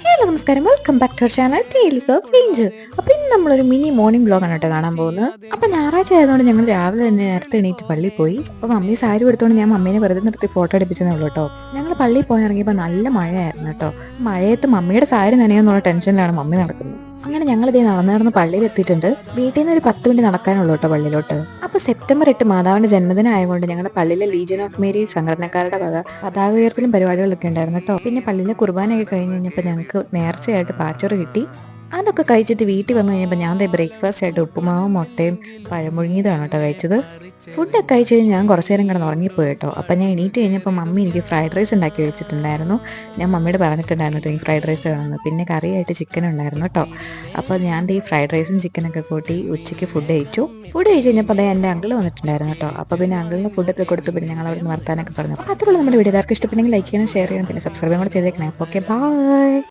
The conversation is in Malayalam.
ഹലോ നമസ്കാരം, welcome back to our channel tales of change. അപ്പോൾ ഇന്ന് നമ്മളൊരു മിനി മോർണിംഗ് ബ്ലോഗാണ് കേട്ടോ കാണാൻ പോകുന്നത്. അപ്പോൾ ഞായറാഴ്ച ആയതുകൊണ്ട് ഞങ്ങൾ രാവിലെ തന്നെ നേരത്തെ എണീറ്റ് പള്ളിയിൽ പോയി. അപ്പോൾ മമ്മി സാരി എടുത്തുകൊണ്ട് ഞാൻ മമ്മീനെ വെറുതെ നിർത്തി ഫോട്ടോ എടുപ്പിച്ചതേ ഉള്ളൂ കേട്ടോ. ഞങ്ങൾ പള്ളിയിൽ പോയി ഇറങ്ങിയപ്പോൾ നല്ല മഴയായിരുന്നു കേട്ടോ. മഴയത്ത് മമ്മിയുടെ സാരി നനയാന്നുള്ള ടെൻഷനിലാണ് മമ്മി നടക്കുന്നത്. അങ്ങനെ ഞങ്ങൾ ഇതേ നടന്ന് പള്ളിയിൽ എത്തിയിട്ടുണ്ട്. വീട്ടിൽ നിന്ന് ഒരു 10 മിനിറ്റ് നടക്കാനുള്ളൂ കേട്ടോ പള്ളിയിലോട്ട്. അപ്പോൾ സെപ്റ്റംബർ 8 മാതാവിന്റെ ജന്മദിനം ആയതുകൊണ്ട് ഞങ്ങളുടെ പള്ളിയിലെ ലീജിയൻ ഓഫ് മേരി സംഘടനക്കാരുടെ വക പതാക ഉയർത്തലും പരിപാടികളൊക്കെ ഉണ്ടായിരുന്നു കേട്ടോ. പിന്നെ പള്ളിയിലെ കുർബാനയൊക്കെ കഴിഞ്ഞ് കഴിഞ്ഞപ്പോൾ ഞങ്ങൾക്ക് നേർച്ചയായിട്ട് പാച്ചോറ് കിട്ടി. അതൊക്കെ കഴിച്ചിട്ട് വീട്ടിൽ വന്നു കഴിഞ്ഞപ്പോൾ ഞാൻ ബ്രേക്ക്ഫാസ്റ്റ് ആയിട്ട് ഉപ്പുമാവും മുട്ടയും പഴമുഴുങ്ങിയതാണ് കേട്ടോ കഴിച്ചത്. ഫുഡൊക്കെ കഴിച്ച് കഴിഞ്ഞ് ഞാൻ കുറച്ച് നേരം കിടന്ന് ഉറങ്ങിപ്പോയി കേട്ടോ. അപ്പം ഞാൻ എണീറ്റ് കഴിഞ്ഞപ്പോൾ മമ്മി എനിക്ക് ഫ്രൈഡ് റൈസ് ഉണ്ടാക്കി വെച്ചിട്ടുണ്ടായിരുന്നു. ഞാൻ മമ്മിയോട് പറഞ്ഞിട്ടുണ്ടായിരുന്നു കേട്ടോ ഈ ഫ്രൈഡ് റൈസ് വേണമെന്ന്. പിന്നെ കറിയായിട്ട് ചിക്കൻ ഉണ്ടായിരുന്നു കേട്ടോ. അപ്പോൾ ഞാൻ ഈ ഫ്രൈഡ് റൈസും ചിക്കനൊക്കെ കൂട്ടി ഉച്ചയ്ക്ക് ഫുഡ് കഴിച്ചു. ഫുഡ് കഴിച്ച് കഴിഞ്ഞപ്പോൾ അതേ എൻ്റെ അങ്കിൾ വന്നിട്ടുണ്ടായിരുന്നു കേട്ടോ. അപ്പോൾ പിന്നെ അങ്കിളിന് ഫുഡൊക്കെ കൊടുത്തു. പിന്നെ ഞങ്ങൾ അവിടെ നിന്ന് വർത്താനൊക്കെ പറഞ്ഞു. അപ്പോൾ അതുപോലെ നമ്മുടെ വീഡിയോ എല്ലാവർക്കും ഇഷ്ടപ്പെട്ടെങ്കിൽ ലൈക്ക് ചെയ്യണം, ഷെയർ ചെയ്യണം, പിന്നെ സബ്സ്ക്രൈബ് കൂടെ ചെയ്തേക്കണേ. Okay, by.